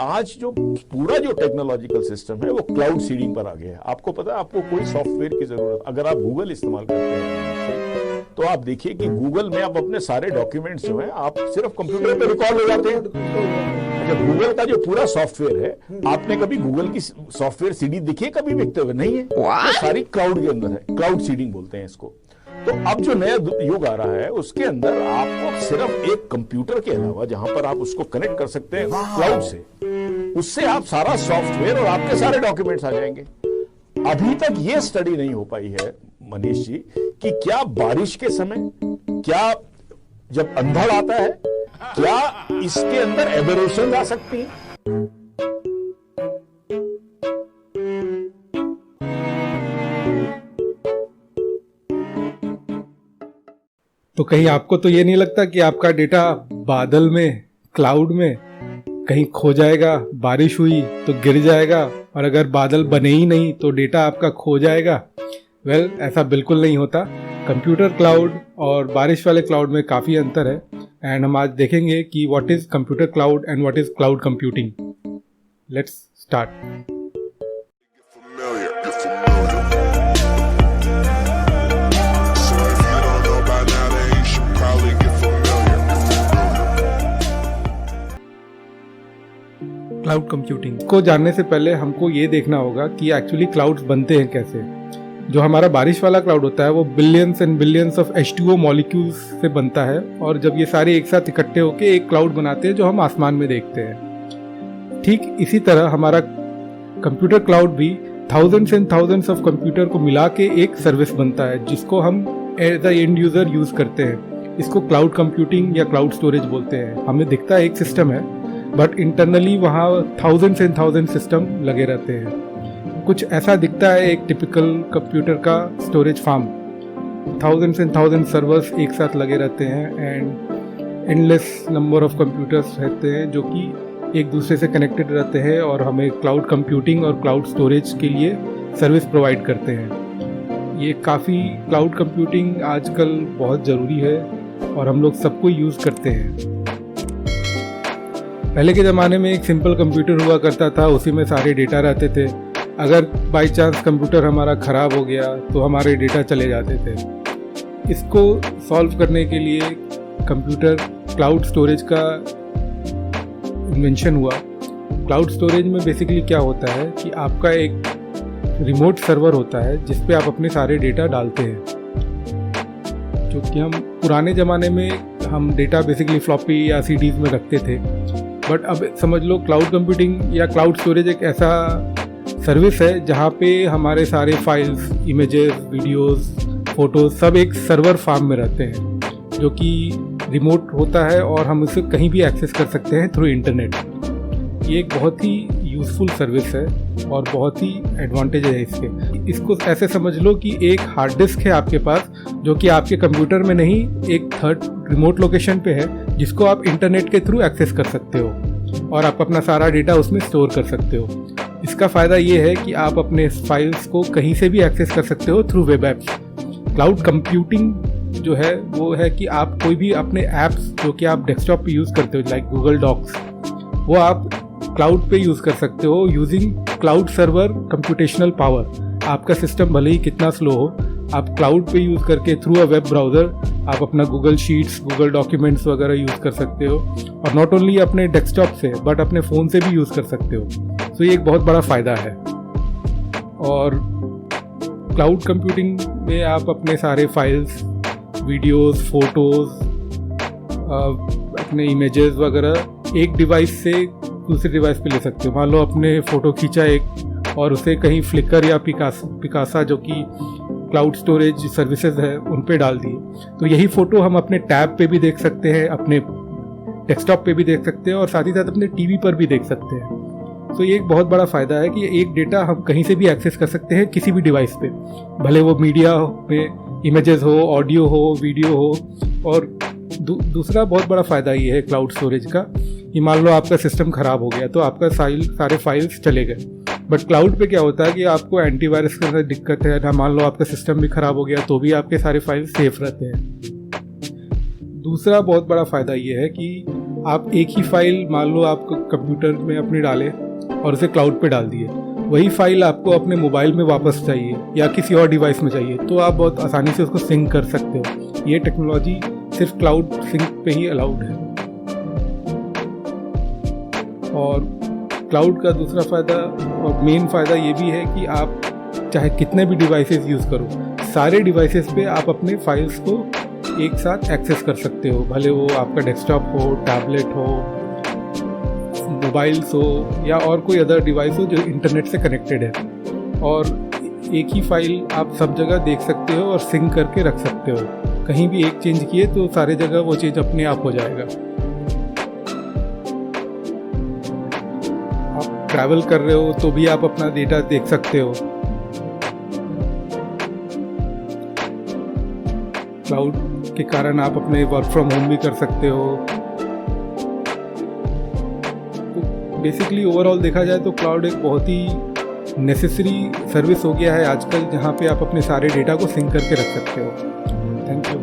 आज जो पूरा जो टेक्नोलॉजिकल सिस्टम है वो क्लाउड सीडिंग पर आ गया है। आपको पता है, आपको कोई सॉफ्टवेयर की जरूरत, अगर आप गूगल इस्तेमाल करते हैं तो आप देखिए कि गूगल में आप अपने सारे डॉक्यूमेंट्स जो हैं आप सिर्फ कंप्यूटर पे रिकॉर्ड हो जाते हैं। अच्छा, गूगल का जो पूरा सॉफ्टवेयर है, आपने कभी गूगल की सॉफ्टवेयर सीडी देखी है कभी बिकते हुए? नहीं है। तो सारी क्लाउड के अंदर है, क्लाउड सीडिंग बोलते हैं इसको। तो अब जो नया युग आ रहा है उसके अंदर आपको सिर्फ एक कंप्यूटर के अलावा जहां पर आप उसको कनेक्ट कर सकते हैं क्लाउड से, उससे आप सारा सॉफ्टवेयर और आपके सारे डॉक्यूमेंट्स आ जाएंगे। अभी तक ये स्टडी नहीं हो पाई है मनीष जी कि क्या बारिश के समय, क्या जब अंधड़ आता है, क्या इसके अंदर एबरेशन आ सकती है? तो कहीं आपको तो ये नहीं लगता कि आपका डेटा बादल में, क्लाउड में कहीं खो जाएगा, बारिश हुई तो गिर जाएगा, और अगर बादल बने ही नहीं तो डेटा आपका खो जाएगा? वेल, ऐसा बिल्कुल नहीं होता। कंप्यूटर क्लाउड और बारिश वाले क्लाउड में काफ़ी अंतर है, एंड हम आज देखेंगे कि what is computer cloud and what is cloud computing. Let's start. Cloud computing को जानने से पहले हमको ये देखना होगा कि एक्चुअली क्लाउड्स बनते हैं कैसे। जो हमारा बारिश वाला क्लाउड होता है वो billions and billions of H2O molecules से बनता है, और जब ये सारे एक साथ इकट्ठे होकर एक क्लाउड बनाते हैं जो हम आसमान में देखते हैं। ठीक इसी तरह हमारा कंप्यूटर क्लाउड भी thousands and thousands of computer को मिला के एक सर्विस बनता है जिसको हम as a end user use करते हैं। इसको क्लाउड कंप्यूटिंग या क्लाउड स्टोरेज बोलते हैं। हमें दिखता है एक सिस्टम है, बट इंटरनली वहाँ थाउजेंड्स एंड थाउजेंड सिस्टम लगे रहते हैं। कुछ ऐसा दिखता है एक टिपिकल कंप्यूटर का storage farm. Thousands and thousand servers एक साथ लगे रहते हैं, and endless number of computers रहते हैं जो कि एक दूसरे से कनेक्टेड रहते हैं और हमें क्लाउड कंप्यूटिंग और क्लाउड स्टोरेज के लिए सर्विस प्रोवाइड करते हैं। ये काफ़ी क्लाउड कंप्यूटिंग आजकल बहुत ज़रूरी है और हम लोग सबको यूज़ करते हैं। पहले के ज़माने में एक सिंपल कंप्यूटर हुआ करता था, उसी में सारे डेटा रहते थे। अगर बाई चांस कंप्यूटर हमारा ख़राब हो गया तो हमारे डेटा चले जाते थे। इसको सॉल्व करने के लिए कंप्यूटर क्लाउड स्टोरेज का इन्वेंशन हुआ। क्लाउड स्टोरेज में बेसिकली क्या होता है कि आपका एक रिमोट सर्वर होता है जिस पे आप अपने सारे डेटा डालते हैं। क्योंकि हम पुराने ज़माने में हम डेटा बेसिकली फ्लॉपी या सीडीज में रखते थे, बट अब समझ लो क्लाउड कंप्यूटिंग या क्लाउड स्टोरेज एक ऐसा सर्विस है जहाँ पे हमारे सारे फाइल्स, इमेजेस, वीडियोस, फोटोज सब एक सर्वर फार्म में रहते हैं जो कि रिमोट होता है और हम उसे कहीं भी एक्सेस कर सकते हैं थ्रू इंटरनेट। ये एक बहुत ही यूज़फुल सर्विस है और बहुत ही एडवांटेज है इसके। इसको ऐसे समझ लो कि एक हार्ड डिस्क है आपके पास जो कि आपके कंप्यूटर में नहीं, एक थर्ड रिमोट लोकेशन पे है जिसको आप इंटरनेट के थ्रू एक्सेस कर सकते हो और आप अपना सारा डेटा उसमें स्टोर कर सकते हो। इसका फ़ायदा ये है कि आप अपने फाइल्स को कहीं से भी एक्सेस कर सकते हो through web apps. Cloud computing जो है वो है कि आप कोई भी अपने ऐप्स जो कि आप डेस्कटॉप पे यूज़ करते हो, लाइक गूगल डॉक्स, वो आप क्लाउड पे यूज़ कर सकते हो using cloud server computational power. आपका सिस्टम भले ही कितना स्लो हो, आप क्लाउड पे यूज़ करके थ्रू अ वेब ब्राउज़र आप अपना गूगल शीट्स, गूगल डॉक्यूमेंट्स वगैरह यूज़ कर सकते हो, और नॉट ओनली अपने डेस्कटॉप से बट अपने फ़ोन से भी यूज़ कर सकते हो। तो ये एक बहुत बड़ा फ़ायदा है। और क्लाउड कंप्यूटिंग में आप अपने सारे फाइल्स, वीडियोस, फोटोज़, अपने इमेजेस वगैरह एक डिवाइस से दूसरे डिवाइस पे ले सकते हो। मान लो अपने फ़ोटो खींचा एक और उसे कहीं फ्लिकर या पिकासा जो कि क्लाउड स्टोरेज सर्विसेज है उन पे डाल दिए, तो यही फ़ोटो हम अपने टैब पे भी देख सकते हैं, अपने डेस्कटॉप पे भी देख सकते हैं और साथ ही साथ अपने टीवी पर भी देख सकते हैं। तो ये एक बहुत बड़ा फ़ायदा है कि एक डेटा हम कहीं से भी एक्सेस कर सकते हैं किसी भी डिवाइस पे, भले वो मीडिया में इमेजेस हो, ऑडियो हो, वीडियो हो। और दूसरा बहुत बड़ा फ़ायदा ये है क्लाउड स्टोरेज का कि मान लो आपका सिस्टम ख़राब हो गया तो आपका सारे फाइल्स चले गए, बट क्लाउड पे क्या होता है कि आपको एंटीवायरस के साथ दिक्कत है ना, मान लो आपका सिस्टम भी ख़राब हो गया तो भी आपके सारे फाइल्स सेफ रहते हैं। दूसरा बहुत बड़ा फ़ायदा ये है कि आप एक ही फाइल मान लो आप कंप्यूटर में अपनी डाले और उसे क्लाउड पे डाल दिए, वही फाइल आपको अपने मोबाइल में वापस चाहिए या किसी और डिवाइस में चाहिए, तो आप बहुत आसानी से उसको सिंक कर सकते हो। ये टेक्नोलॉजी सिर्फ क्लाउड सिंक पे ही अलाउड है। और क्लाउड का दूसरा फ़ायदा और मेन फ़ायदा ये भी है कि आप चाहे कितने भी डिवाइसेस यूज़ करो, सारे डिवाइसेस पे आप अपने फाइल्स को एक साथ एक्सेस कर सकते हो, भले वो आपका डेस्कटॉप हो, टैबलेट हो, मोबाइल्स हो या और कोई अदर डिवाइस हो जो इंटरनेट से कनेक्टेड है। और एक ही फाइल आप सब जगह देख सकते हो और सिंक करके रख सकते हो। कहीं भी एक चेंज किए तो सारे जगह वो चीज़ अपने आप हो जाएगा। आप ट्रैवल कर रहे हो तो भी आप अपना डेटा देख सकते हो। क्लाउड के कारण आप अपने वर्क फ्रॉम होम भी कर सकते हो। तो बेसिकली ओवरऑल देखा जाए तो क्लाउड एक बहुत ही नेसेसरी सर्विस हो गया है आजकल, जहाँ पे आप अपने सारे डेटा को सिंक करके रख सकते हो। Thank you.